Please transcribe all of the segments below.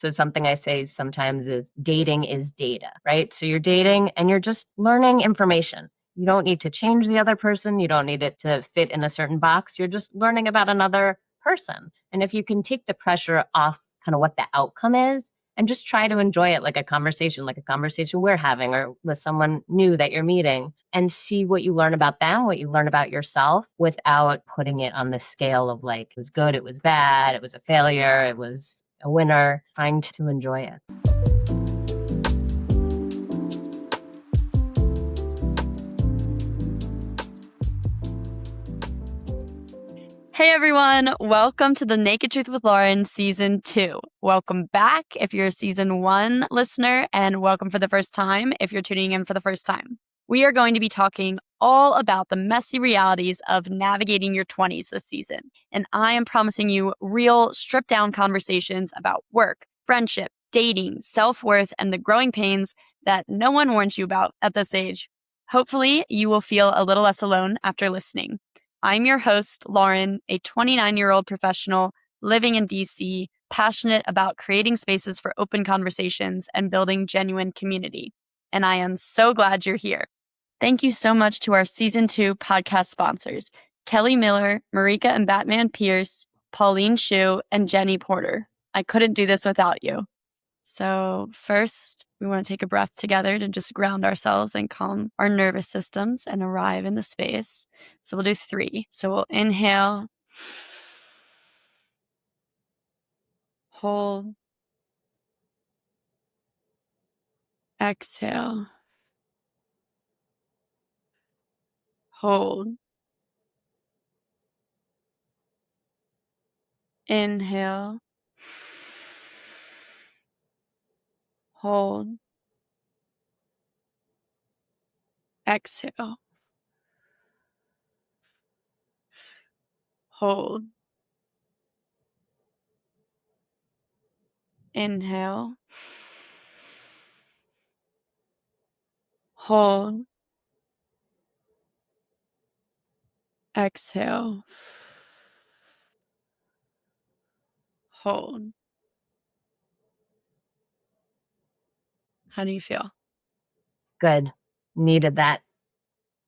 So something I say sometimes is dating is data, right? So you're dating and you're just learning information. You don't need to change the other person. You don't need it to fit in a certain box. You're just learning about another person. And if you can take the pressure off kind of what the outcome is and just try to enjoy it like a conversation we're having or with someone new that you're meeting and see what you learn about them, what you learn about yourself without putting it on the scale of like, it was good, it was bad, it was a failure, it was a winner, trying to enjoy it. Hey everyone, welcome to the Naked Truth with Lauren Season 2. Welcome back if you're a Season 1 listener, and welcome for the first time if you're tuning in for the first time. We are going to be talking all about the messy realities of navigating your 20s this season, and I am promising you real, stripped-down conversations about work, friendship, dating, self-worth, and the growing pains that no one warns you about at this age. Hopefully, you will feel a little less alone after listening. I'm your host, Lauren, a 29-year-old professional living in DC, passionate about creating spaces for open conversations and building genuine community. And I am so glad you're here. Thank you so much to our Season 2 podcast sponsors, Kelly Miller, Marika and Batman Pierce, Pauline Shu, and Jenny Porter. I couldn't do this without you. So first, we want to take a breath together to just ground ourselves and calm our nervous systems and arrive in the space. So we'll do 3. So we'll inhale, hold, exhale, hold, inhale, hold, exhale, hold, inhale, hold, exhale, hold. How do you feel? Good. Needed that.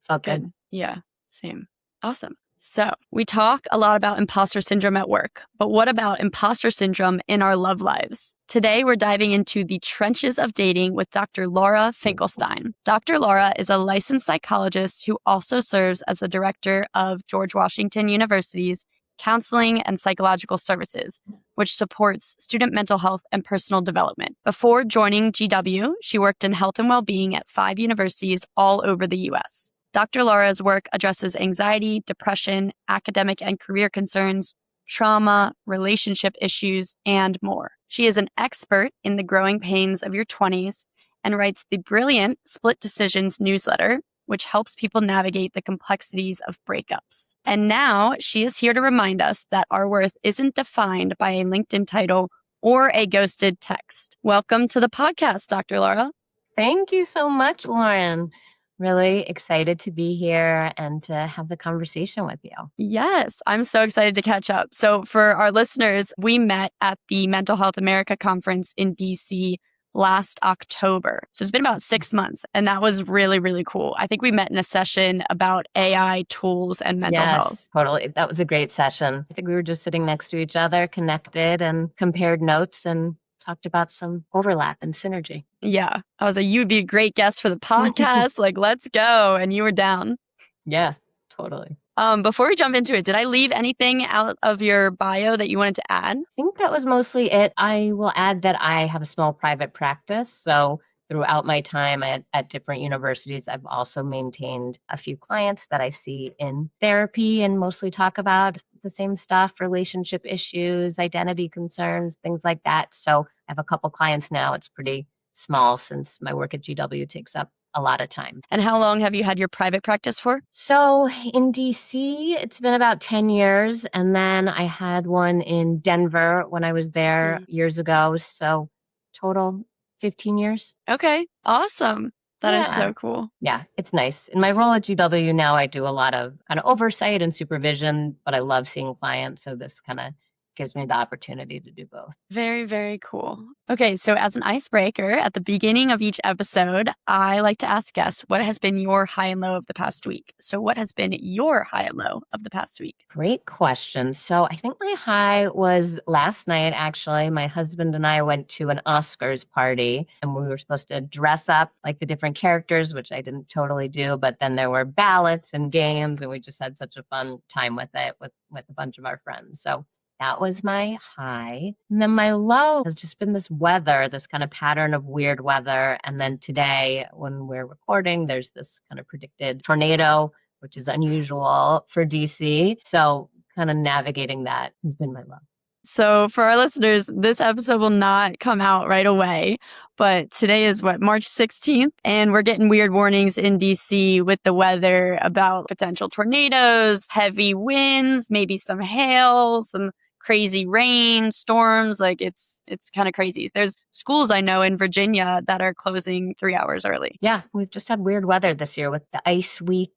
Felt good. Yeah, same. Awesome. So we talk a lot about imposter syndrome at work, but what about imposter syndrome in our love lives? Today, we're diving into the trenches of dating with Dr. Laura Finkelstein. Dr. Laura is a licensed psychologist who also serves as the director of George Washington University's Counseling and Psychological Services, which supports student mental health and personal development. Before joining GW, she worked in health and well-being at 5 universities all over the U.S. Dr. Laura's work addresses anxiety, depression, academic and career concerns, trauma, relationship issues, and more. She is an expert in the growing pains of your 20s and writes the brilliant Split Decisions newsletter, which helps people navigate the complexities of breakups. And now she is here to remind us that our worth isn't defined by a LinkedIn title or a ghosted text. Welcome to the podcast, Dr. Laura. Thank you so much, Lauren. Really excited to be here and to have the conversation with you. Yes, I'm so excited to catch up. So for our listeners, we met at the Mental Health America conference in DC last October. So it's been about 6 months, and that was really, really cool. I think we met in a session about AI tools and mental health. Totally. That was a great session. I think we were just sitting next to each other, connected, and compared notes and talked about some overlap and synergy. Yeah. I was like, you'd be a great guest for the podcast. Like, let's go. And you were down. Yeah, totally. Before we jump into it, did I leave anything out of your bio that you wanted to add? I think that was mostly it. I will add that I have a small private practice. So throughout my time at different universities, I've also maintained a few clients that I see in therapy and mostly talk about the same stuff, relationship issues, identity concerns, things like that. So I have a couple clients now. It's pretty small since my work at GW takes up a lot of time. And how long have you had your private practice for? So in DC, it's been about 10 years. And then I had one in Denver when I was there years ago. So total 15 years. Okay, awesome. That is so cool. Yeah, it's nice. In my role at GW now, I do a lot of kind of oversight and supervision, but I love seeing clients. So this kind of gives me the opportunity to do both. Very, very cool. Okay, so as an icebreaker, at the beginning of each episode, I like to ask guests, what has been your high and low of the past week? So what has been your high and low of the past week? Great question. So I think my high was last night, actually. My husband and I went to an Oscars party, and we were supposed to dress up like the different characters, which I didn't totally do, but then there were ballots and games, and we just had such a fun time with it with a bunch of our friends. So that was my high. And then my low has just been this weather, this kind of pattern of weird weather. And then today, when we're recording, there's this kind of predicted tornado, which is unusual for DC. So kind of navigating that has been my low. So for our listeners, this episode will not come out right away, but today is March 16th, and we're getting weird warnings in DC with the weather about potential tornadoes, heavy winds, maybe some hail, some crazy rain, storms. Like it's kind of crazy. There's schools I know in Virginia that are closing 3 hours early. Yeah, we've just had weird weather this year with the ice week.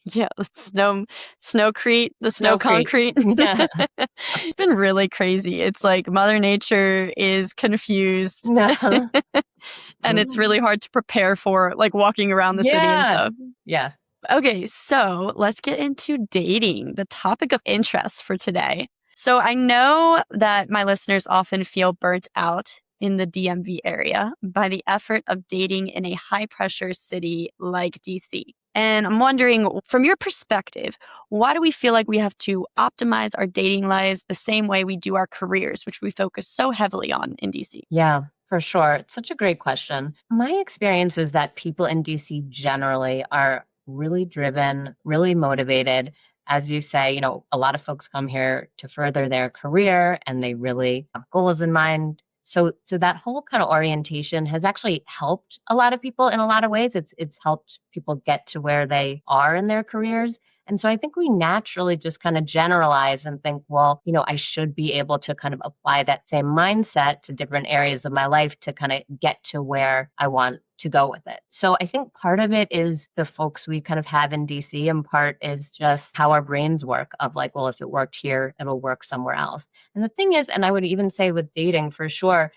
Yeah, the snowcrete, the snow concrete. Yeah. It's been really crazy. It's like Mother Nature is confused. No. And it's really hard to prepare for, like walking around the city and stuff. Yeah. Okay, so let's get into dating, the topic of interest for today. So I know that my listeners often feel burnt out in the DMV area by the effort of dating in a high-pressure city like DC. And I'm wondering, from your perspective, why do we feel like we have to optimize our dating lives the same way we do our careers, which we focus so heavily on in DC? Yeah, for sure. It's such a great question. My experience is that people in DC generally are really driven, really motivated. As you say, a lot of folks come here to further their career and they really have goals in mind. So that whole kind of orientation has actually helped a lot of people in a lot of ways. It's helped people get to where they are in their careers. And so I think we naturally just kind of generalize and think, well, I should be able to kind of apply that same mindset to different areas of my life to kind of get to where I want to go with it. So I think part of it is the folks we kind of have in DC, and part is just how our brains work of like, well, if it worked here, it'll work somewhere else. And the thing is, and I would even say with dating for sure,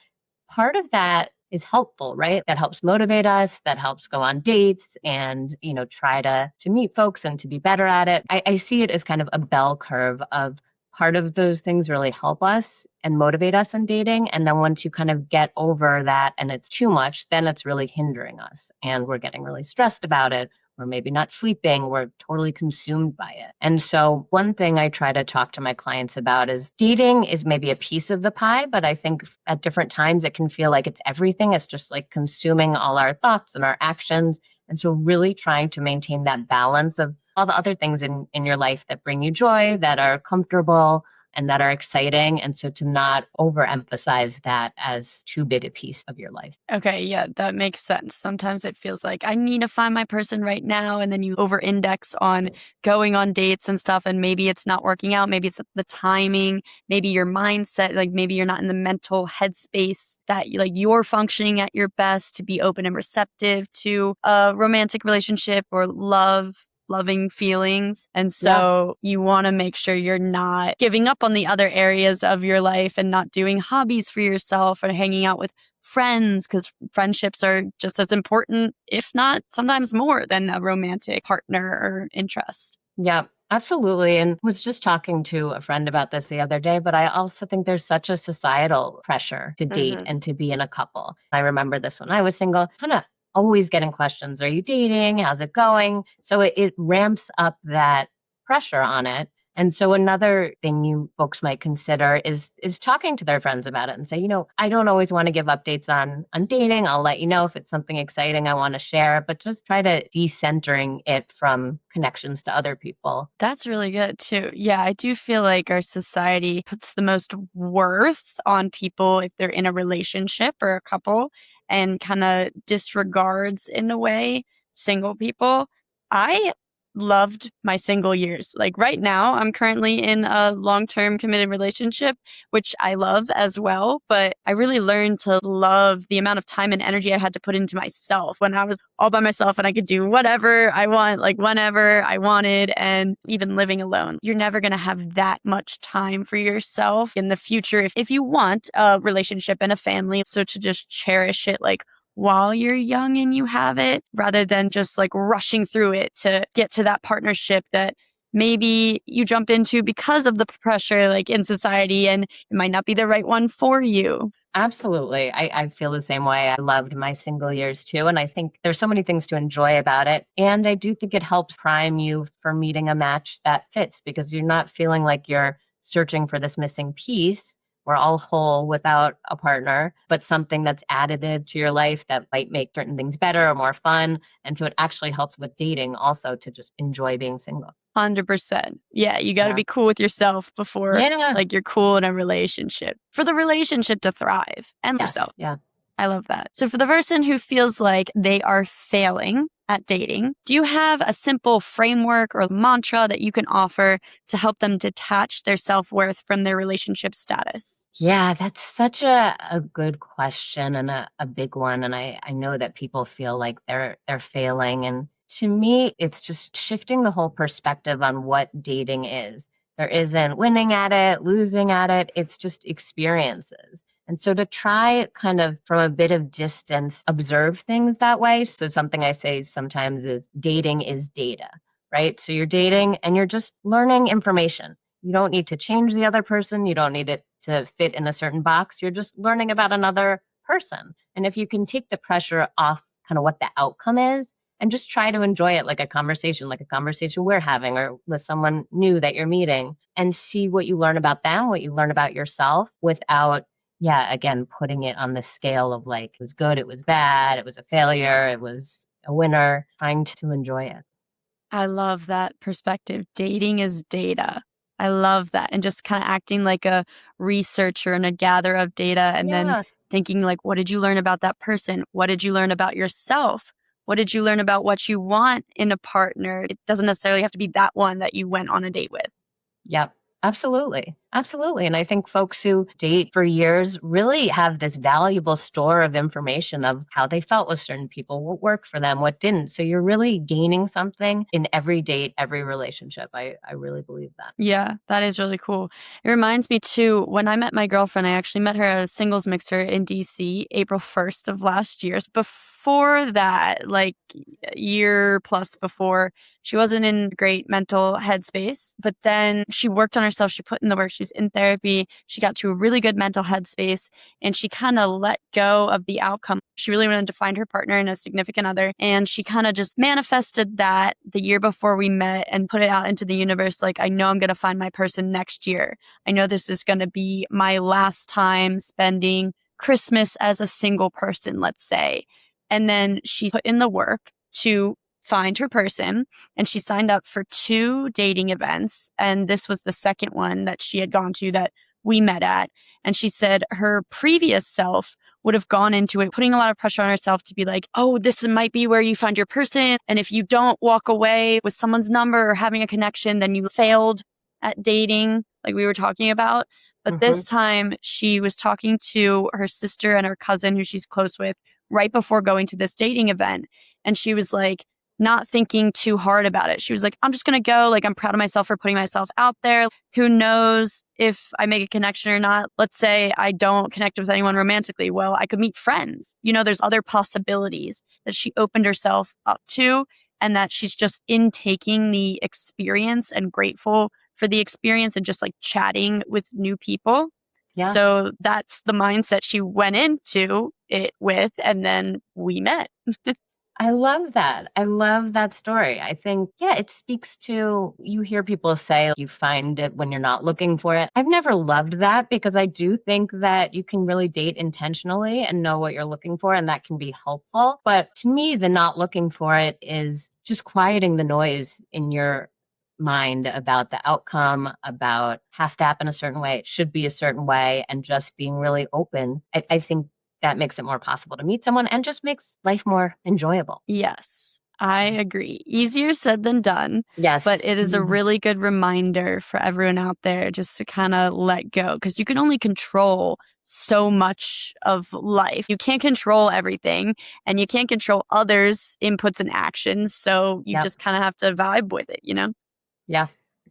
part of that is helpful, right? That helps motivate us, that helps go on dates and, try to meet folks and to be better at it. I see it as kind of a bell curve of part of those things really help us and motivate us in dating. And then once you kind of get over that and it's too much, then it's really hindering us and we're getting really stressed about it. Or maybe not sleeping, we're totally consumed by it. And so one thing I try to talk to my clients about is dating is maybe a piece of the pie, but I think at different times it can feel like it's everything. It's just like consuming all our thoughts and our actions. And so really trying to maintain that balance of all the other things in your life that bring you joy, that are comfortable, and that are exciting. And so to not overemphasize that as too big a piece of your life. Okay, yeah, that makes sense. Sometimes it feels like I need to find my person right now. And then you over-index on going on dates and stuff. And maybe it's not working out. Maybe it's the timing, maybe your mindset, like maybe you're not in the mental headspace that you're functioning at your best to be open and receptive to a romantic relationship or loving feelings. And so you want to make sure you're not giving up on the other areas of your life and not doing hobbies for yourself or hanging out with friends, because friendships are just as important, if not sometimes more, than a romantic partner or interest. Yeah, absolutely. And was just talking to a friend about this the other day, but I also think there's such a societal pressure to date and to be in a couple. I remember this when I was single, kind of always getting questions. Are you dating? How's it going? So it ramps up that pressure on it. And so another thing you folks might consider is talking to their friends about it and say, I don't always want to give updates on dating. I'll let you know if it's something exciting I want to share, but just try to decentering it from connections to other people. That's really good too. Yeah, I do feel like our society puts the most worth on people if they're in a relationship or a couple and kind of disregards in a way single people. I loved my single years. Like right now, I'm currently in a long-term committed relationship, which I love as well. But I really learned to love the amount of time and energy I had to put into myself when I was all by myself and I could do whatever I want, like whenever I wanted. And even living alone, you're never going to have that much time for yourself in the future if you want a relationship and a family. So to just cherish it, like while you're young and you have it, rather than just like rushing through it to get to that partnership that maybe you jump into because of the pressure like in society and it might not be the right one for you. Absolutely. I feel the same way. I loved my single years too. And I think there's so many things to enjoy about it. And I do think it helps prime you for meeting a match that fits because you're not feeling like you're searching for this missing piece. We're all whole without a partner, but something that's additive to your life that might make certain things better or more fun. And so it actually helps with dating also to just enjoy being single. 100%. Yeah, you got to Yeah. be cool with yourself before Yeah. like you're cool in a relationship for the relationship to thrive and yourself. Yes. Yeah. I love that. So for the person who feels like they are failing at dating, do you have a simple framework or mantra that you can offer to help them detach their self-worth from their relationship status? Yeah, that's such a good question and a big one. And I know that people feel like they're failing. And to me, it's just shifting the whole perspective on what dating is. There isn't winning at it, losing at it. It's just experiences. And so to try kind of from a bit of distance, observe things that way. So something I say sometimes is dating is data, right? So you're dating and you're just learning information. You don't need to change the other person. You don't need it to fit in a certain box. You're just learning about another person. And if you can take the pressure off kind of what the outcome is and just try to enjoy it like a conversation we're having or with someone new that you're meeting and see what you learn about them, what you learn about yourself without, yeah, again, putting it on the scale of like, it was good, it was bad, it was a failure, it was a winner, trying to enjoy it. I love that perspective. Dating is data. I love that. And just kind of acting like a researcher and a gatherer of data and then Yeah. thinking like, what did you learn about that person? What did you learn about yourself? What did you learn about what you want in a partner? It doesn't necessarily have to be that one that you went on a date with. Yep. Absolutely. Absolutely. And I think folks who date for years really have this valuable store of information of how they felt with certain people, what worked for them, what didn't. So you're really gaining something in every date, every relationship. I really believe that. Yeah, that is really cool. It reminds me too, when I met my girlfriend, I actually met her at a singles mixer in DC, April 1st of last year. Before that, like a year plus before, she wasn't in great mental headspace, but then she worked on herself. She put in the work. She was in therapy. She got to a really good mental headspace and she kind of let go of the outcome. She really wanted to find her partner and a significant other. And she kind of just manifested that the year before we met and put it out into the universe. Like, I know I'm going to find my person next year. I know this is going to be my last time spending Christmas as a single person, let's say. And then she put in the work to find her person and she signed up for 2 dating events. And this was the second one that she had gone to that we met at. And she said her previous self would have gone into it putting a lot of pressure on herself to be like, oh, this might be where you find your person. And if you don't walk away with someone's number or having a connection, then you failed at dating, like we were talking about. But Hmm. this time she was talking to her sister and her cousin who she's close with right before going to this dating event. And she was like, not thinking too hard about it. She was like, I'm just going to go. Like, I'm proud of myself for putting myself out there. Who knows if I make a connection or not? Let's say I don't connect with anyone romantically. Well, I could meet friends. You know, there's other possibilities that she opened herself up to and that she's just intaking the experience and grateful for the experience and just like chatting with new people. Yeah. So that's the mindset she went into it with. And then we met. I love that. I love that story. I think, yeah, it speaks to, you hear people say you find it when you're not looking for it. I've never loved that because I do think that you can really date intentionally and know what you're looking for, and that can be helpful. But to me, the not looking for it is just quieting the noise in your mind about the outcome, about has to happen a certain way, it should be a certain way, and just being really open. I think that makes it more possible to meet someone and just makes life more enjoyable. Yes. I agree. Easier said than done. Yes. But it is a really good reminder for everyone out there just to kind of let go, because you can only control so much of life. You can't control everything, and you can't control others' inputs and actions. So you just kind of have to vibe with it, Yeah,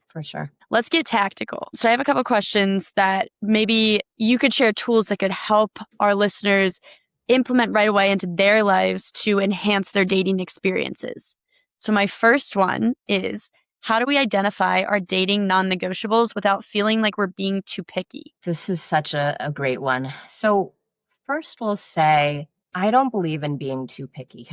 for sure. Let's get tactical. So I have a couple questions that maybe you could share tools that could help our listeners implement right away into their lives to enhance their dating experiences. So my first one is, how do we identify our dating non-negotiables without feeling like we're being too picky? This is such a great one. So first we'll say, I don't believe in being too picky.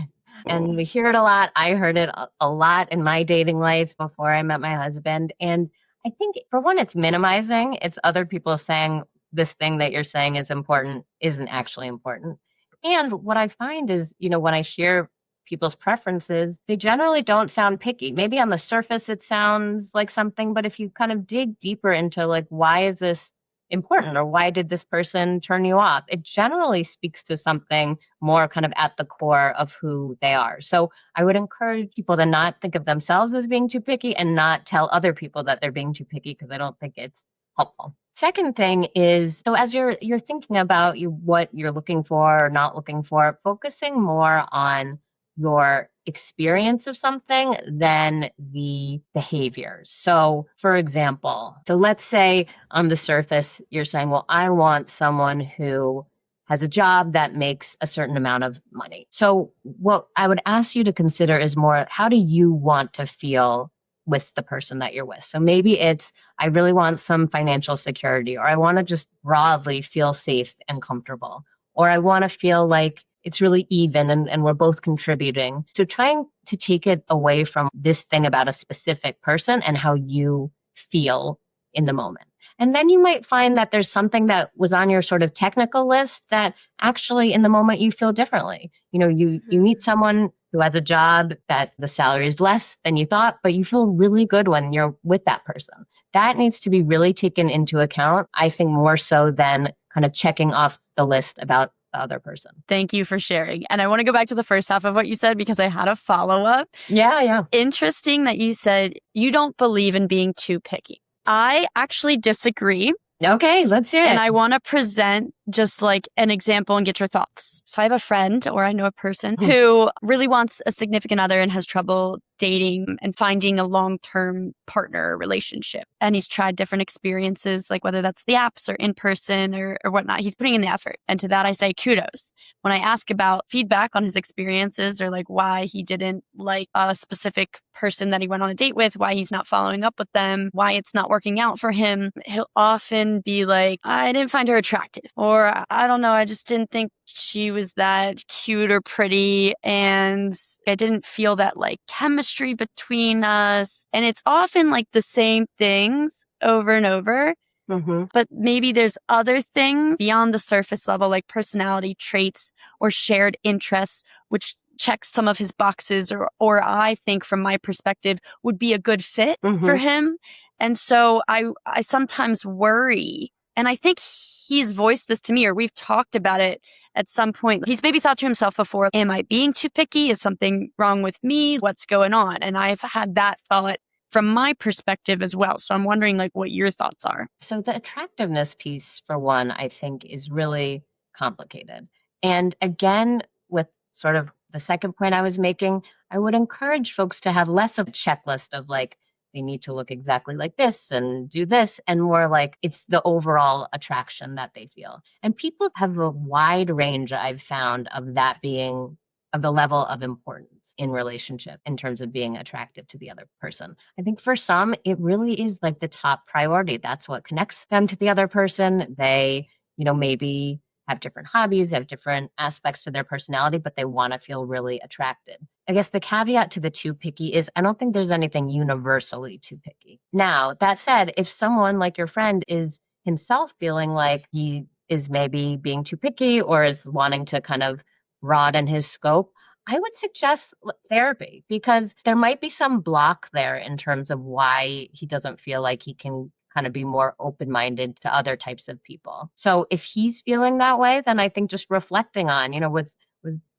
And we hear it a lot. I heard it a lot in my dating life before I met my husband. And I think for one, it's minimizing. It's other people saying this thing that you're saying is important isn't actually important. And what I find is, when I hear people's preferences, they generally don't sound picky. Maybe on the surface it sounds like something, but if you kind of dig deeper into like, why is this important or why did this person turn you off? It generally speaks to something more kind of at the core of who they are. So I would encourage people to not think of themselves as being too picky and not tell other people that they're being too picky, because I don't think it's helpful. Second thing is, so as you're thinking about what you're looking for or not looking for, focusing more on your experience of something than the behaviors. So, for example, let's say on the surface, you're saying, well, I want someone who has a job that makes a certain amount of money. So what I would ask you to consider is more, how do you want to feel with the person that you're with? So maybe it's, I really want some financial security, or I want to just broadly feel safe and comfortable, or I want to feel like it's really even and we're both contributing. So trying to take it away from this thing about a specific person and how you feel in the moment. And then you might find that there's something that was on your sort of technical list that actually in the moment you feel differently. You meet someone who has a job that the salary is less than you thought, but you feel really good when you're with that person. That needs to be really taken into account, I think, more so than kind of checking off the list about the other person. Thank you for sharing. And I want to go back to the first half of what you said, because I had a follow-up. Yeah. Interesting that you said you don't believe in being too picky. I actually disagree. Okay, let's hear it. And I want to present just like an example and get your thoughts. So I have a friend, or I know a person who really wants a significant other and has trouble dating and finding a long-term partner relationship. And he's tried different experiences, like whether that's the apps or in person or whatnot. He's putting in the effort. And to that, I say kudos. When I ask about feedback on his experiences, or like why he didn't like a specific person that he went on a date with, why he's not following up with them, why it's not working out for him, he'll often be like, I didn't find her attractive, or I don't know, I just didn't think she was that cute or pretty, and I didn't feel that like chemistry between us. And it's often like the same things over and over. But maybe there's other things beyond the surface level, like personality traits or shared interests, which checks some of his boxes, or I think from my perspective would be a good fit for him. And so I sometimes worry, and I think he's voiced this to me, or we've talked about it at some point. He's maybe thought to himself before, am I being too picky? Is something wrong with me? What's going on? And I've had that thought from my perspective as well. So I'm wondering like what your thoughts are. So the attractiveness piece, for one, I think is really complicated. And again, with sort of the second point I was making, I would encourage folks to have less of a checklist of like, they need to look exactly like this and do this, and more like it's the overall attraction that they feel. And people have a wide range, I've found, of that being of the level of importance in relationship in terms of being attractive to the other person. I think for some, it really is like the top priority. That's what connects them to the other person. They, maybe have different hobbies, have different aspects to their personality, but they want to feel really attracted. I guess the caveat to the too picky is I don't think there's anything universally too picky. Now, that said, if someone like your friend is himself feeling like he is maybe being too picky or is wanting to kind of broaden his scope, I would suggest therapy, because there might be some block there in terms of why he doesn't feel like he can kind of be more open-minded to other types of people. So if he's feeling that way, then I think just reflecting on, was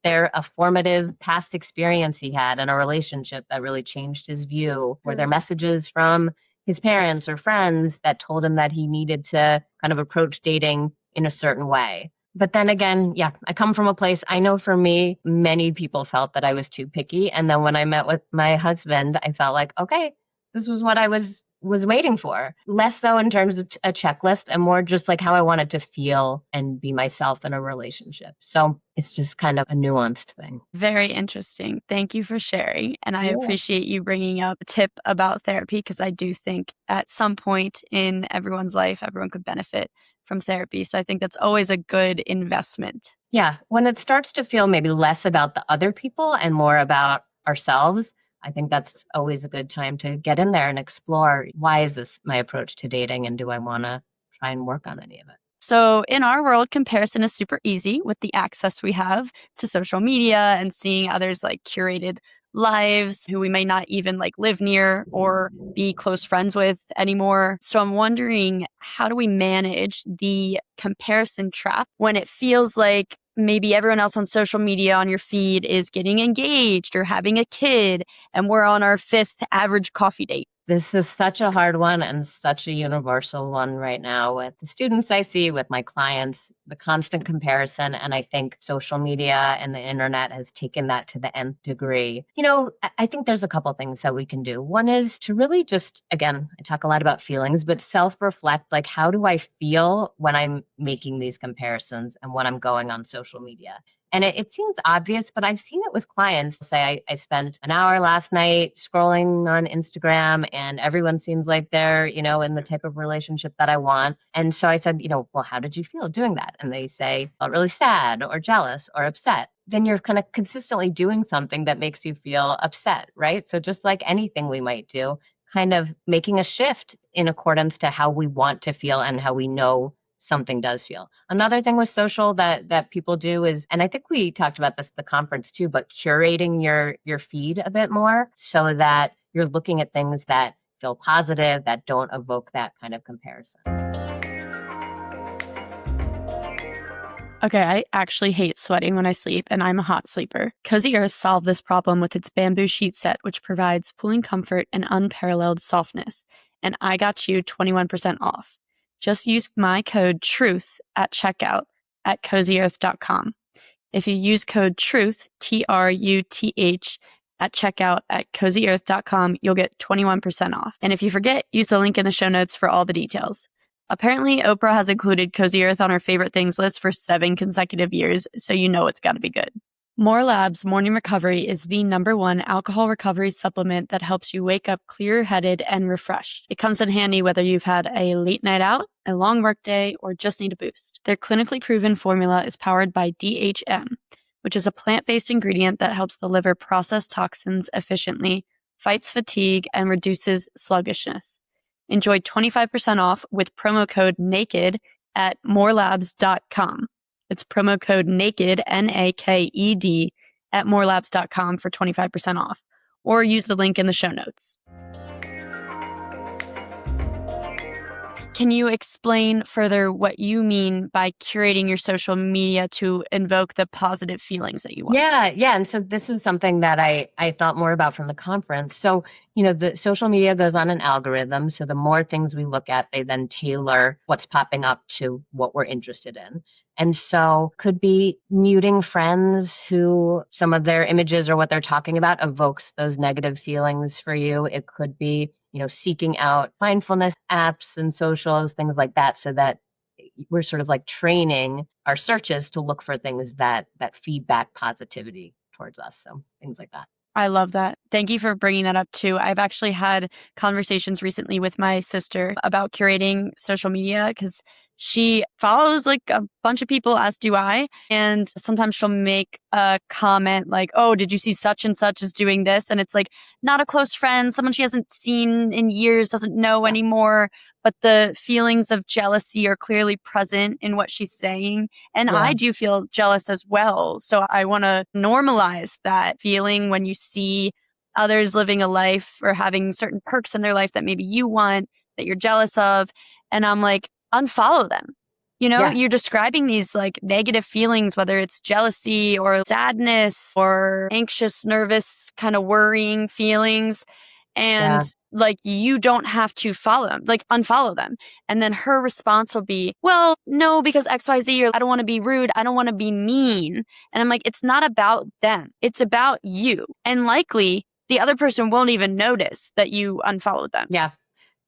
there a formative past experience he had in a relationship that really changed his view? Were there messages from his parents or friends that told him that he needed to kind of approach dating in a certain way? But then again, yeah, I come from a place, I know for me, many people felt that I was too picky. And then when I met with my husband, I felt like, okay, this was what I was waiting for. Less so in terms of a checklist and more just like how I wanted to feel and be myself in a relationship. So it's just kind of a nuanced thing. Very interesting. Thank you for sharing. And I Yeah. appreciate you bringing up a tip about therapy because I do think at some point in everyone's life, everyone could benefit from therapy. So I think that's always a good investment. Yeah. When it starts to feel maybe less about the other people and more about ourselves, I think that's always a good time to get in there and explore, why is this my approach to dating and do I want to try and work on any of it? So in our world, comparison is super easy with the access we have to social media and seeing others like curated lives who we may not even like live near or be close friends with anymore. So I'm wondering, how do we manage the comparison trap when it feels like maybe everyone else on social media on your feed is getting engaged or having a kid and we're on our fifth average coffee date? This is such a hard one and such a universal one right now with the students I see, with my clients, the constant comparison. And I think social media and the internet has taken that to the nth degree. I think there's a couple things that we can do. One is to really just, again, I talk a lot about feelings, but self-reflect, like, how do I feel when I'm making these comparisons and when I'm going on social media? And it seems obvious, but I've seen it with clients. Say I spent an hour last night scrolling on Instagram and everyone seems like they're, in the type of relationship that I want. And so I said, well, how did you feel doing that? And they say, felt really sad or jealous or upset. Then you're kind of consistently doing something that makes you feel upset, right? So just like anything we might do, kind of making a shift in accordance to how we want to feel and how we know something does feel. Another thing with social that people do is, and I think we talked about this at the conference too, but curating your feed a bit more so that you're looking at things that feel positive, that don't evoke that kind of comparison. Okay, I actually hate sweating when I sleep, and I'm a hot sleeper. Cozy Earth solved this problem with its bamboo sheet set, which provides cooling comfort and unparalleled softness. And I got you 21% off. Just use my code TRUTH at checkout at cozyearth.com. If you use code TRUTH, TRUTH, at checkout at cozyearth.com, you'll get 21% off. And if you forget, use the link in the show notes for all the details. Apparently, Oprah has included Cozy Earth on her favorite things list for 7 consecutive years, so you know it's got to be good. More Labs Morning Recovery is the #1 alcohol recovery supplement that helps you wake up clear-headed and refreshed. It comes in handy whether you've had a late night out, a long workday, or just need a boost. Their clinically proven formula is powered by DHM, which is a plant-based ingredient that helps the liver process toxins efficiently, fights fatigue, and reduces sluggishness. Enjoy 25% off with promo code NAKED at morelabs.com. It's promo code NAKED, NAKED, at morelabs.com for 25% off. Or use the link in the show notes. Can you explain further what you mean by curating your social media to invoke the positive feelings that you want? Yeah. And so this was something that I thought more about from the conference. So, the social media goes on an algorithm. So the more things we look at, they then tailor what's popping up to what we're interested in. And so could be muting friends who some of their images or what they're talking about evokes those negative feelings for you. It could be, seeking out mindfulness apps and socials, things like that, so that we're sort of like training our searches to look for things that feedback positivity towards us. So things like that. I love that. Thank you for bringing that up too. I've actually had conversations recently with my sister about curating social media because she follows like a bunch of people, as do I. And sometimes she'll make a comment like, oh, did you see such and such is doing this? And it's like not a close friend, someone she hasn't seen in years, doesn't know anymore. But the feelings of jealousy are clearly present in what she's saying. And I do feel jealous as well. So I want to normalize that feeling when you see others living a life or having certain perks in their life that maybe you want, that you're jealous of. And I'm like, unfollow them. Yeah. You're describing these like negative feelings, whether it's jealousy or sadness or anxious, nervous, kind of worrying feelings. And Yeah. like, you don't have to follow them, like unfollow them. And then her response will be, well, no, because XYZ, or I don't want to be rude. I don't want to be mean. And I'm like, it's not about them. It's about you. And likely the other person won't even notice that you unfollowed them. Yeah,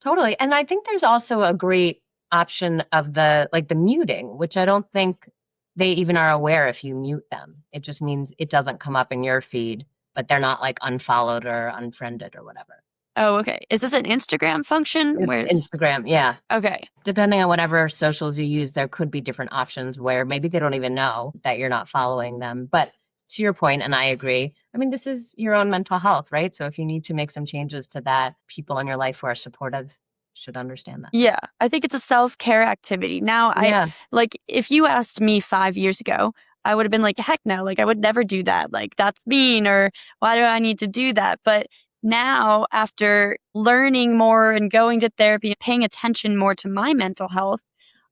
totally. And I think there's also a great option of the muting, which I don't think they even are aware if you mute them. It just means it doesn't come up in your feed, but they're not like unfollowed or unfriended or whatever. Oh, okay. Is this an Instagram function? It's Instagram, yeah. Okay. Depending on whatever socials you use, there could be different options where maybe they don't even know that you're not following them. But to your point, and I agree, I mean, this is your own mental health, right? So if you need to make some changes to that, people in your life who are supportive should understand that. Yeah, I think it's a self-care activity. Now, Yeah. like, if you asked me 5 years ago, I would have been like, heck no, like, I would never do that. Like, that's mean, or why do I need to do that? But now, after learning more and going to therapy, paying attention more to my mental health,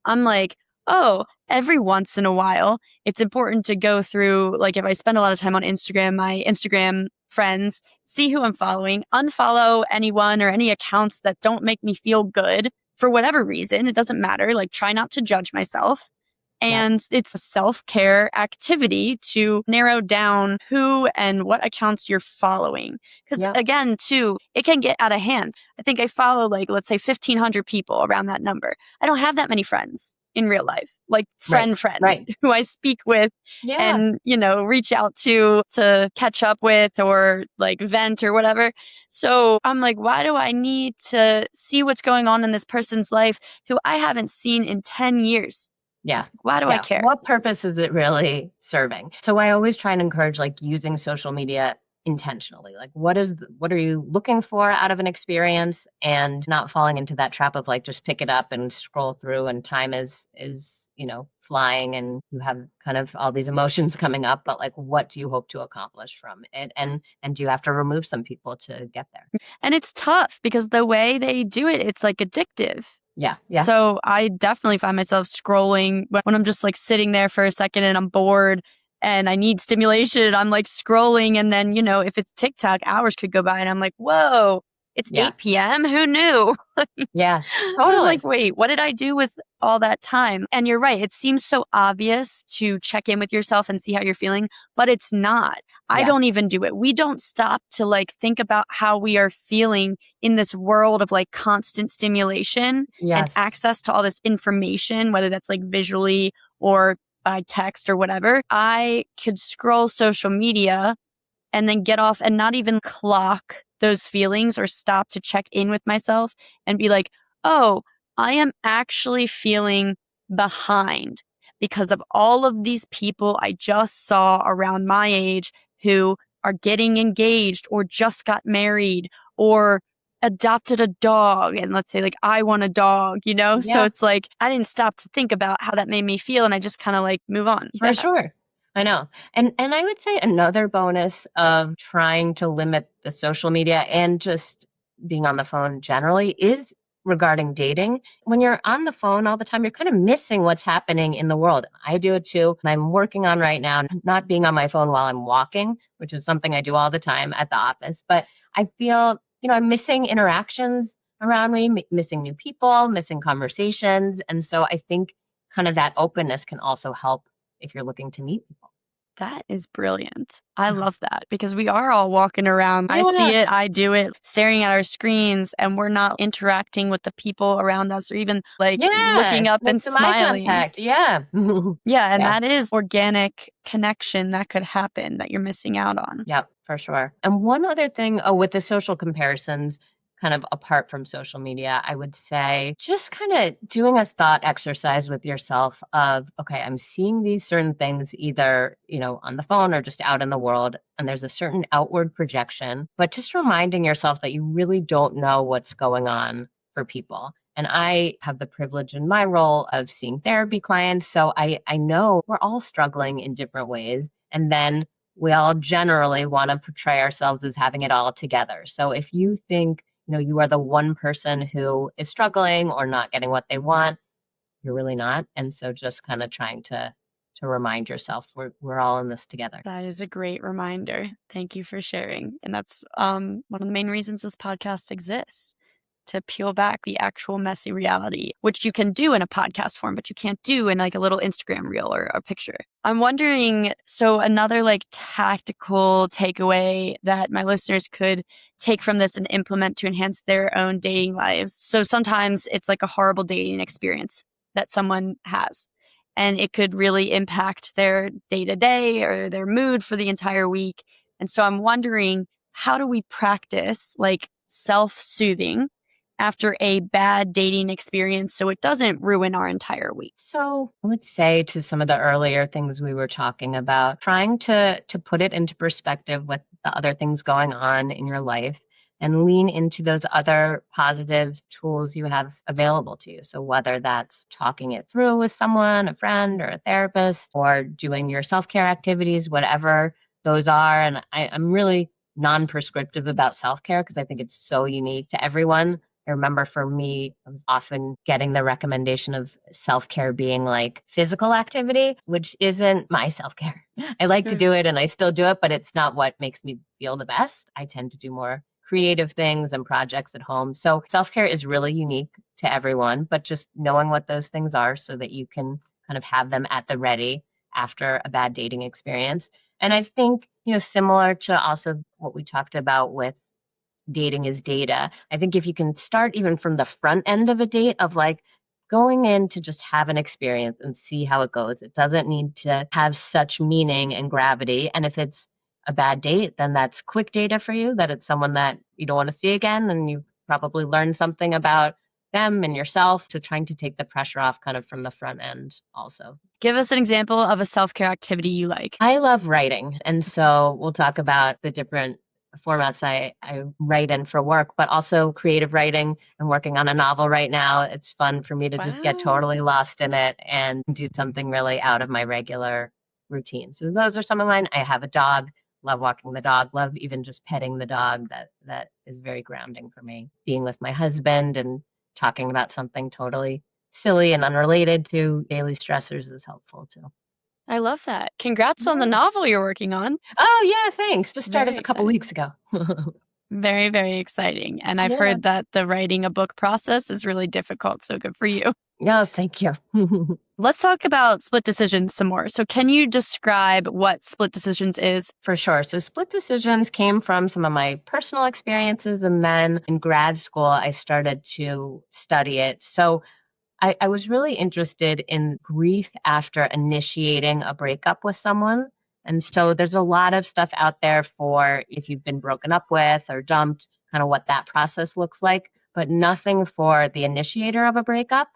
I'm like, oh, every once in a while, it's important to go through, like, if I spend a lot of time on Instagram, my Instagram friends, see who I'm following, unfollow anyone or any accounts that don't make me feel good for whatever reason. It doesn't matter. Like, try not to judge myself. And it's a self-care activity to narrow down who and what accounts you're following. Because again, too, it can get out of hand. I think I follow, like, let's say 1,500 people, around that number. I don't have that many friends in real life, like friends who I speak with and, reach out to catch up with or like vent or whatever. So I'm like, why do I need to see what's going on in this person's life who I haven't seen in 10 years? Yeah. Why do I care? What purpose is it really serving? So I always try and encourage like using social media intentionally. Like what are you looking for out of an experience, and not falling into that trap of like just pick it up and scroll through, and time is flying and you have kind of all these emotions coming up, but like what do you hope to accomplish from it, and do you have to remove some people to get there? And it's tough because the way they do it, it's like addictive. Yeah. So I definitely find myself scrolling when I'm just like sitting there for a second and I'm bored and I need stimulation. I'm like scrolling, and then, if it's TikTok, hours could go by and I'm like, whoa, it's 8 p.m. Who knew? Yeah, totally. I'm like, wait, what did I do with all that time? And you're right. It seems so obvious to check in with yourself and see how you're feeling, but it's not. I don't even do it. We don't stop to like think about how we are feeling in this world of like constant stimulation and access to all this information, whether that's like visually or by text or whatever. I could scroll social media and then get off and not even clock those feelings or stop to check in with myself and be like, oh, I am actually feeling behind because of all of these people I just saw around my age who are getting engaged or just got married or adopted a dog. And let's say like, I want a dog, So it's like, I didn't stop to think about how that made me feel. And I just kind of like move on. For sure. I know. And I would say another bonus of trying to limit the social media and just being on the phone generally is regarding dating. When you're on the phone all the time, you're kind of missing what's happening in the world. I do it too. I'm working on right now, not being on my phone while I'm walking, which is something I do all the time at the office. But I feel, I'm missing interactions around me, missing new people, missing conversations. And so I think kind of that openness can also help if you're looking to meet people. That is brilliant. I love that because we are all walking around. I see it. I do it, staring at our screens, and we're not interacting with the people around us or even like looking up and smiling. Eye contact. Yeah. And that is organic connection that could happen that you're missing out on. Yep, for sure. And one other thing, with the social comparisons, kind of apart from social media, I would say just kind of doing a thought exercise with yourself of, okay, I'm seeing these certain things either, on the phone or just out in the world, and there's a certain outward projection, but just reminding yourself that you really don't know what's going on for people. And I have the privilege in my role of seeing therapy clients, so I know we're all struggling in different ways. And then we all generally want to portray ourselves as having it all together. So if you think you are the one person who is struggling or not getting what they want, you're really not. And so just kind of trying to remind yourself we're all in this together. That is a great reminder. Thank you for sharing. And that's one of the main reasons this podcast exists, to peel back the actual messy reality, which you can do in a podcast form, but you can't do in like a little Instagram reel or a picture. I'm wondering, so another like tactical takeaway that my listeners could take from this and implement to enhance their own dating lives. So sometimes it's like a horrible dating experience that someone has, and it could really impact their day-to-day or their mood for the entire week. And so I'm wondering, how do we practice like self-soothing after a bad dating experience so it doesn't ruin our entire week? So I would say, to some of the earlier things we were talking about, trying to put it into perspective with the other things going on in your life and lean into those other positive tools you have available to you. So whether that's talking it through with someone, a friend or a therapist, or doing your self-care activities, whatever those are. And I'm really non-prescriptive about self-care because I think it's so unique to everyone. I remember for me, I was often getting the recommendation of self-care being like physical activity, which isn't my self-care. I like to do it and I still do it, but it's not what makes me feel the best. I tend to do more creative things and projects at home. So self-care is really unique to everyone, but just knowing what those things are so that you can kind of have them at the ready after a bad dating experience. And I think, similar to also what we talked about with dating is data. I think if you can start even from the front end of a date of like going in to just have an experience and see how it goes. It doesn't need to have such meaning and gravity. And if it's a bad date, then that's quick data for you, that it's someone that you don't want to see again. And you've probably learned something about them and yourself, to trying to take the pressure off kind of from the front end also. Give us an example of a self-care activity you like. I love writing. And so we'll talk about the different formats I write in for work, but also creative writing. I'm working on a novel right now. It's fun for me to just get totally lost in it and do something really out of my regular routine. So those are some of mine. I have a dog, love walking the dog, love even just petting the dog. That is very grounding for me. Being with my husband and talking about something totally silly and unrelated to daily stressors is helpful too. I love that. Congrats on the novel you're working on. Oh, yeah, thanks. Just started a couple weeks ago. Very, very exciting. And I've heard that the writing a book process is really difficult, so good for you. Yeah, thank you. Let's talk about split decisions some more. So can you describe what split decisions is? For sure. So split decisions came from some of my personal experiences. And then in grad school, I started to study it. So I was really interested in grief after initiating a breakup with someone. And so there's a lot of stuff out there for if you've been broken up with or dumped, kind of what that process looks like, but nothing for the initiator of a breakup.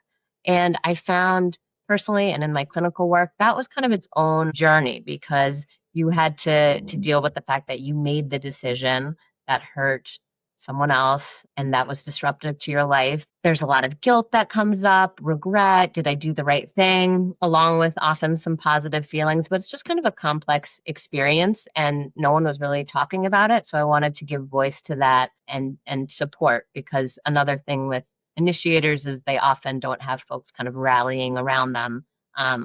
And I found personally, and in my clinical work, that was kind of its own journey, because you had to deal with the fact that you made the decision that hurt someone else, and that was disruptive to your life. There's a lot of guilt that comes up, regret, did I do the right thing, along with often some positive feelings, but it's just kind of a complex experience and no one was really talking about it. So I wanted to give voice to that and support, because another thing with initiators is they often don't have folks kind of rallying around them,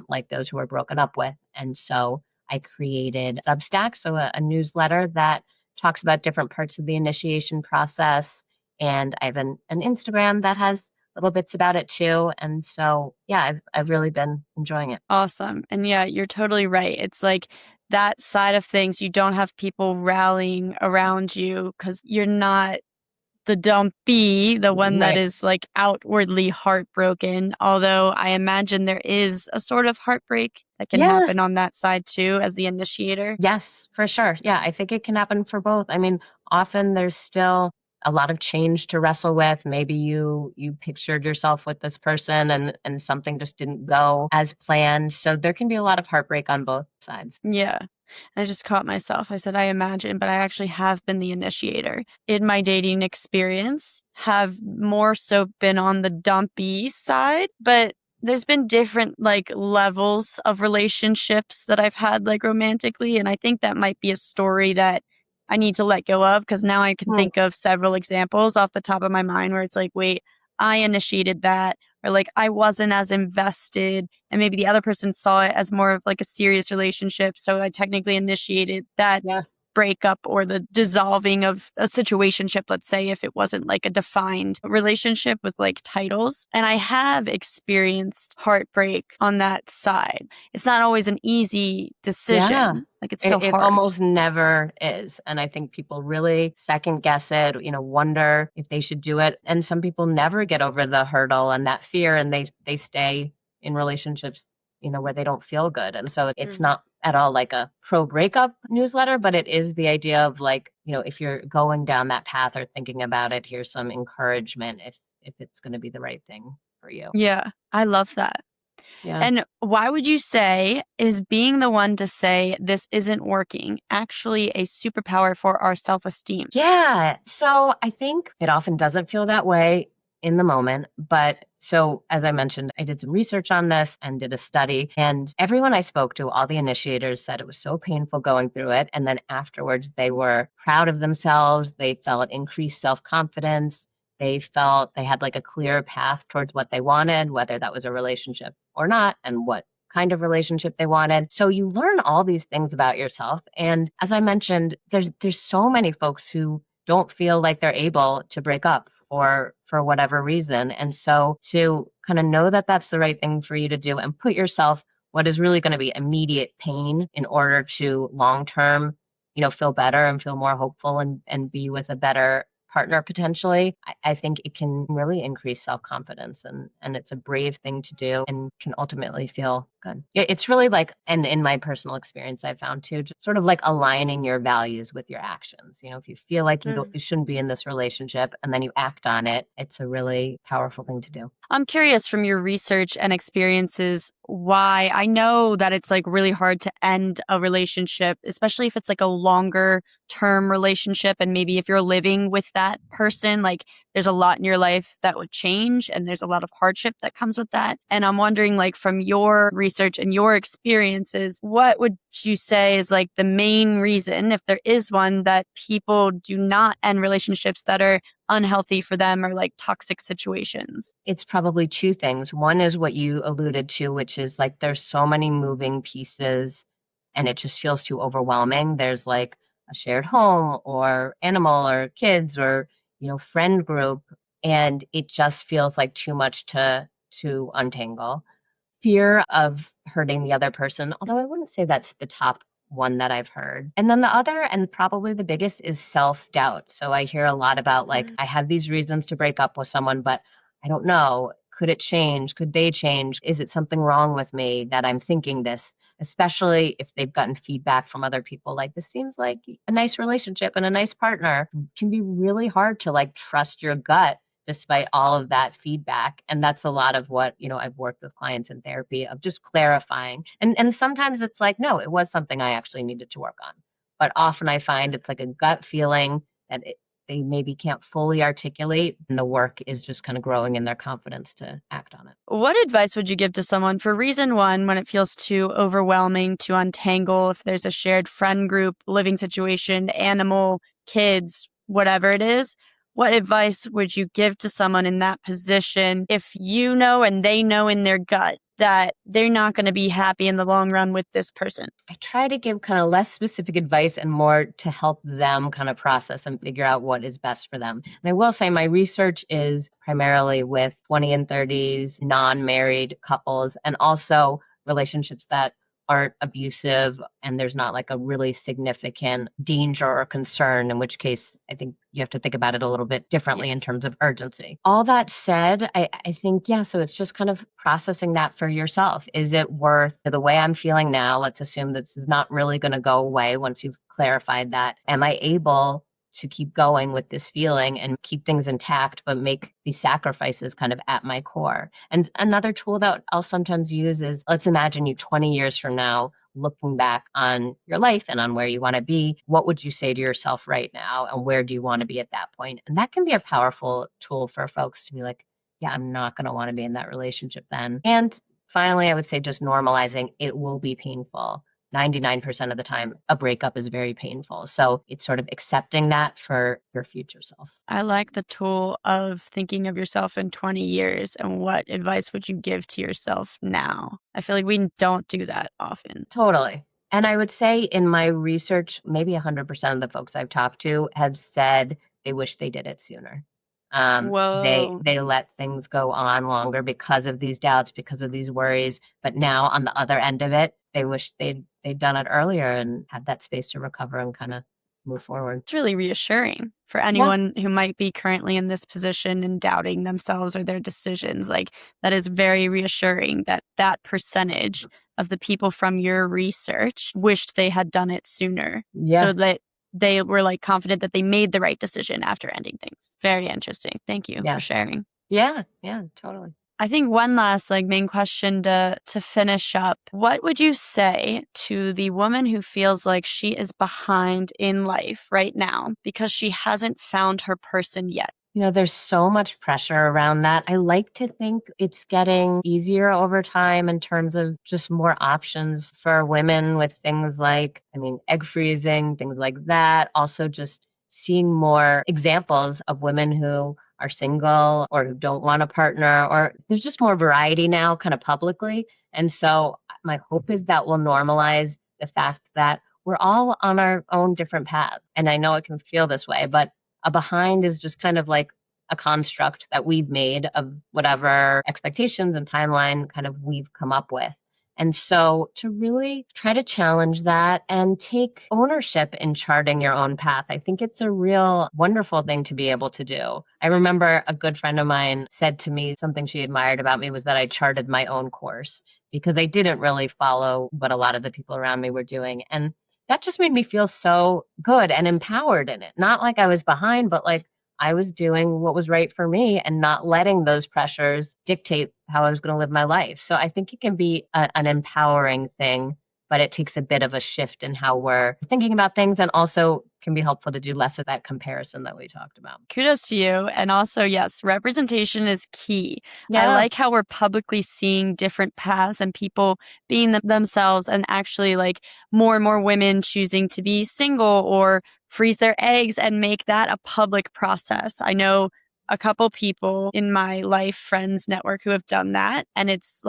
like those who are broken up with. And so I created Substack, so a newsletter that talks about different parts of the initiation process. And I have an Instagram that has little bits about it too. And so, yeah, I've really been enjoying it. Awesome. And yeah, you're totally right. It's like that side of things, you don't have people rallying around you because you're not the dumpy, the one that is like outwardly heartbroken. Although I imagine there is a sort of heartbreak that can happen on that side too, as the initiator. Yes, for sure. Yeah, I think it can happen for both. I mean, often there's still a lot of change to wrestle with. Maybe you pictured yourself with this person and something just didn't go as planned. So there can be a lot of heartbreak on both sides. Yeah. I just caught myself. I said, I imagine, but I actually have been the initiator in my dating experience, have more so been on the dumpy side, but there's been different like levels of relationships that I've had like romantically. And I think that might be a story that I need to let go of, because now I can think of several examples off the top of my mind where it's like, wait, I initiated that, or like I wasn't as invested, and maybe the other person saw it as more of like a serious relationship. So I technically initiated that Yeah. breakup or the dissolving of a situationship, let's say, if it wasn't like a defined relationship with like titles. And I have experienced heartbreak on that side. It's not always an easy Yeah. decision. Like it's still It hard. almost never is. And I think people really second guess it, wonder if they should do it. And some people never get over the hurdle and that fear, and they stay in relationships, where they don't feel good. And so it's not at all like a pro breakup newsletter, but it is the idea of like, if you're going down that path or thinking about it, here's some encouragement if it's going to be the right thing for you. Yeah, I love that. Yeah. And why would you say is being the one to say this isn't working actually a superpower for our self-esteem? Yeah. So I think it often doesn't feel that way in the moment. But so, as I mentioned, I did some research on this and did a study. And everyone I spoke to, all the initiators, said it was so painful going through it. And then afterwards, they were proud of themselves. They felt increased self confidence. They felt they had like a clear path towards what they wanted, whether that was a relationship or not, and what kind of relationship they wanted. So you learn all these things about yourself. And as I mentioned, there's so many folks who don't feel like they're able to break up or for whatever reason. And so to kind of know that that's the right thing for you to do and put yourself what is really going to be immediate pain in order to long term, feel better and feel more hopeful and be with a better partner potentially, I think it can really increase self-confidence, and it's a brave thing to do and can ultimately feel good. It's really like, and in my personal experience, I found too, just sort of like aligning your values with your actions. If you feel like you shouldn't be in this relationship and then you act on it, it's a really powerful thing to do. I'm curious from your research and experiences why I know that it's like really hard to end a relationship, especially if it's like a longer term relationship. And maybe if you're living with that person, like there's a lot in your life that would change and there's a lot of hardship that comes with that. And I'm wondering, like, from your research and your experiences, what would you say is like the main reason, if there is one, that people do not end relationships that are unhealthy for them or like toxic situations? It's probably two things. One is what you alluded to, which is like there's so many moving pieces and it just feels too overwhelming. There's like a shared home or animal or kids or, friend group, and it just feels like too much to untangle. Fear of hurting the other person, although I wouldn't say that's the top one that I've heard. And then the other, and probably the biggest, is self-doubt. So I hear a lot about like, I have these reasons to break up with someone, but I don't know. Could it change? Could they change? Is it something wrong with me that I'm thinking this? Especially if they've gotten feedback from other people, like this seems like a nice relationship and a nice partner. It can be really hard to like trust your gut despite all of that feedback. And that's a lot of what, I've worked with clients in therapy of just clarifying. And sometimes it's like, no, it was something I actually needed to work on. But often I find it's like a gut feeling that they maybe can't fully articulate, and the work is just kind of growing in their confidence to act on it. What advice would you give to someone for reason one, when it feels too overwhelming to untangle, if there's a shared friend group, living situation, animal, kids, whatever it is? What advice would you give to someone in that position if you know and they know in their gut that they're not going to be happy in the long run with this person? I try to give kind of less specific advice and more to help them kind of process and figure out what is best for them. And I will say my research is primarily with 20 and 30s non-married couples, and also relationships that aren't abusive and there's not like a really significant danger or concern, in which case I think you have to think about it a little bit differently in terms of urgency. All that said, I think, yeah, so it's just kind of processing that for yourself. Is it worth the way I'm feeling now? Let's assume this is not really going to go away once you've clarified that. Am I able to keep going with this feeling and keep things intact, but make these sacrifices kind of at my core? And another tool that I'll sometimes use is, let's imagine you 20 years from now, looking back on your life and on where you want to be. What would you say to yourself right now? And where do you want to be at that point? And that can be a powerful tool for folks to be like, yeah, I'm not going to want to be in that relationship then. And finally, I would say just normalizing it will be painful. 99% of the time, a breakup is very painful. So it's sort of accepting that for your future self. I like the tool of thinking of yourself in 20 years and what advice would you give to yourself now? I feel like we don't do that often. Totally. And I would say in my research, maybe 100% of the folks I've talked to have said they wish they did it sooner. Whoa. They let things go on longer because of these doubts, because of these worries. But now on the other end of it, they wish they'd done it earlier and had that space to recover and kind of move forward. It's really reassuring for Yeah. anyone who might be currently in this position and doubting themselves or their decisions. Like, that is very reassuring that that percentage of the people from your research wished they had done it sooner. Yeah. So that they were like confident that they made the right decision after ending things. Very interesting. Thank you Yeah. for sharing. Yeah, totally. I think one last main question to finish up. What would you say to the woman who feels like she is behind in life right now because she hasn't found her person yet? There's so much pressure around that. I like to think it's getting easier over time in terms of just more options for women with things like, egg freezing, things like that. Also just seeing more examples of women who are single or who don't want a partner, or there's just more variety now kind of publicly. And so my hope is that will normalize the fact that we're all on our own different paths. And I know it can feel this way, but a behind is just kind of like a construct that we've made of whatever expectations and timeline kind of we've come up with. And so to really try to challenge that and take ownership in charting your own path, I think it's a real wonderful thing to be able to do. I remember a good friend of mine said to me something she admired about me was that I charted my own course because I didn't really follow what a lot of the people around me were doing. And that just made me feel so good and empowered in it. Not like I was behind, but like I was doing what was right for me and not letting those pressures dictate how I was going to live my life. So I think it can be an empowering thing, but it takes a bit of a shift in how we're thinking about things, and also can be helpful to do less of that comparison that we talked about. Kudos to you. And also, yes, representation is key. Yeah. I like how we're publicly seeing different paths and people being themselves, and actually more and more women choosing to be single or freeze their eggs and make that a public process. I know a couple people in my life friends network who have done that, and it's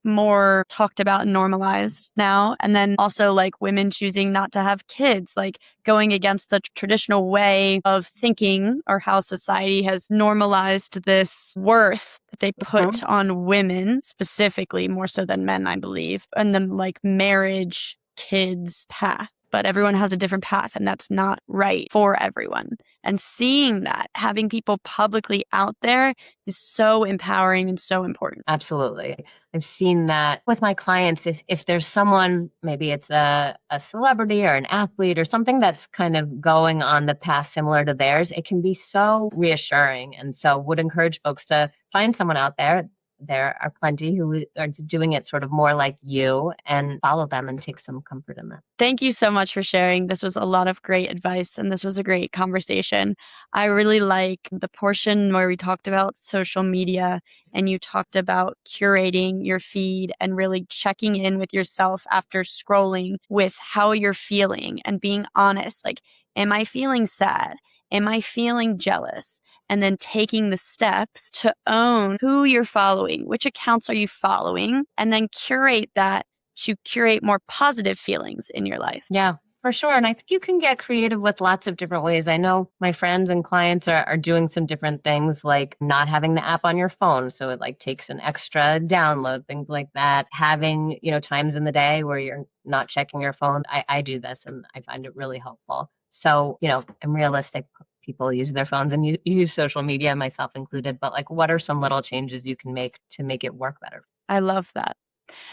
more talked about and normalized now. And then also women choosing not to have kids, going against the traditional way of thinking or how society has normalized this worth that they put on women specifically, more so than men, I believe, and the marriage, kids path. But everyone has a different path, and that's not right for everyone. And seeing that, having people publicly out there is so empowering and so important. Absolutely. I've seen that with my clients. If there's someone, maybe it's a celebrity or an athlete or something that's kind of going on the path similar to theirs, it can be so reassuring. And so would encourage folks to find someone out there. There are plenty who are doing it sort of more like you, and follow them and take some comfort in that. Thank you so much for sharing. This was a lot of great advice, and this was a great conversation. I really like the portion where we talked about social media and you talked about curating your feed and really checking in with yourself after scrolling with how you're feeling and being honest. Am I feeling sad? Am I feeling jealous? And then taking the steps to own who you're following, which accounts are you following, and then curate that to curate more positive feelings in your life. Yeah, for sure. And I think you can get creative with lots of different ways. I know my friends and clients are doing some different things, like not having the app on your phone. So it takes an extra download, things like that. Having, times in the day where you're not checking your phone. I do this and I find it really helpful. So, I'm realistic. People use their phones and use social media, myself included. But what are some little changes you can make to make it work better? I love that.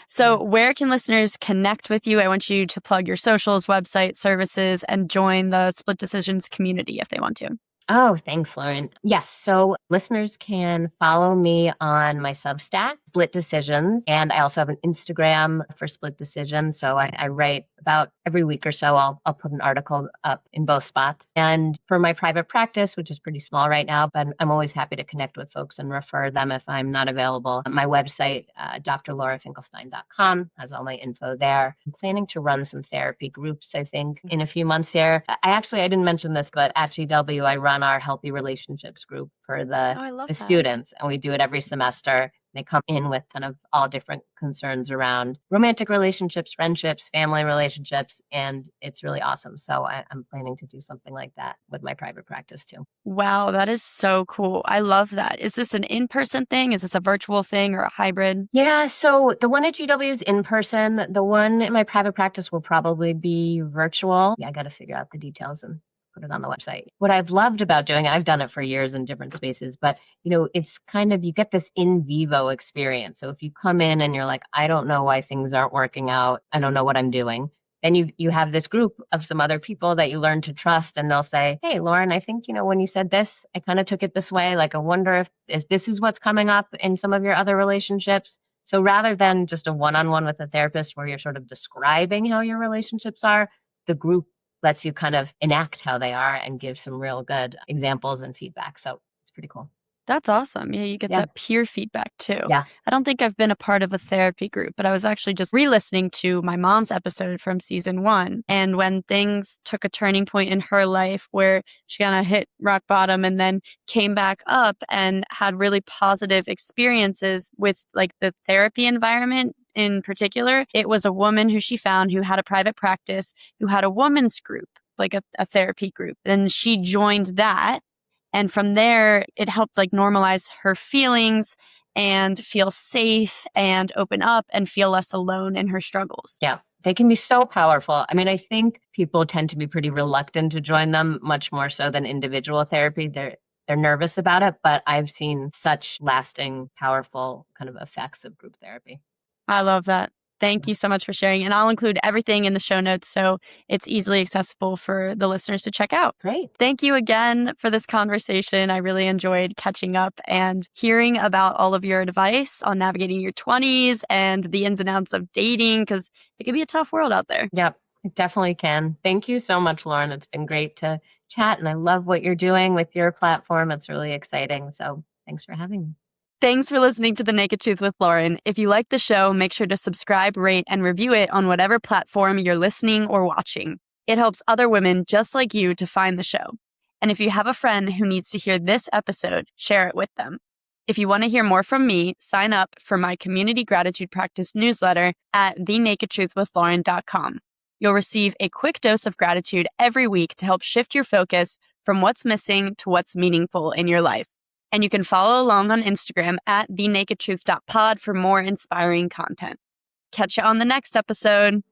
So where can listeners connect with you? I want you to plug your socials, website, services, and join the Split Decisions community if they want to. Oh, thanks, Lauren. Yes. So listeners can follow me on my Substack, Split Decisions. And I also have an Instagram for Split Decisions. So I write about every week or so, I'll put an article up in both spots. And for my private practice, which is pretty small right now, but I'm always happy to connect with folks and refer them if I'm not available. My website, drlaurafinkelstein.com, has all my info there. I'm planning to run some therapy groups, I think, in a few months here. I didn't mention this, but at GW, I run our healthy relationships group for the students, and we do it every semester. They come in with kind of all different concerns around romantic relationships, friendships, family relationships, and it's really awesome. So I'm planning to do something like that with my private practice too. Wow, that is so cool. I love that. Is this an in-person thing? Is this a virtual thing or a hybrid? Yeah, so the one at GW is in person. The one in my private practice will probably be virtual. Yeah, I got to figure out the details and put it on the website. What I've loved about doing it, I've done it for years in different spaces, but it's kind of, you get this in vivo experience. So if you come in and you're like, I don't know why things aren't working out, I don't know what I'm doing, then you have this group of some other people that you learn to trust, and they'll say, hey, Lauren, I think, when you said this, I kind of took it this way. Like, I wonder if this is what's coming up in some of your other relationships. So rather than just a one-on-one with a therapist where you're sort of describing how your relationships are, the group lets you kind of enact how they are and give some real good examples and feedback. So it's pretty cool. That's awesome. Yeah, you get that peer feedback too. Yeah. I don't think I've been a part of a therapy group, but I was actually just re-listening to my mom's episode from season 1. And when things took a turning point in her life where she kind of hit rock bottom and then came back up and had really positive experiences with like the therapy environment in particular, it was a woman who she found who had a private practice, who had a women's group, like a therapy group. And she joined that. And from there, it helped like normalize her feelings and feel safe and open up and feel less alone in her struggles. Yeah, they can be so powerful. I mean, I think people tend to be pretty reluctant to join them, much more so than individual therapy. They're nervous about it, but I've seen such lasting, powerful kind of effects of group therapy. I love that. Thank you so much for sharing. And I'll include everything in the show notes so it's easily accessible for the listeners to check out. Great. Thank you again for this conversation. I really enjoyed catching up and hearing about all of your advice on navigating your 20s and the ins and outs of dating, because it can be a tough world out there. Yep, it definitely can. Thank you so much, Lauren. It's been great to chat, and I love what you're doing with your platform. It's really exciting. So thanks for having me. Thanks for listening to The Naked Truth with Lauren. If you like the show, make sure to subscribe, rate, and review it on whatever platform you're listening or watching. It helps other women just like you to find the show. And if you have a friend who needs to hear this episode, share it with them. If you want to hear more from me, sign up for my Community Gratitude Practice newsletter at thenakedtruthwithlauren.com. You'll receive a quick dose of gratitude every week to help shift your focus from what's missing to what's meaningful in your life. And you can follow along on Instagram at thenakedtruth.pod for more inspiring content. Catch you on the next episode.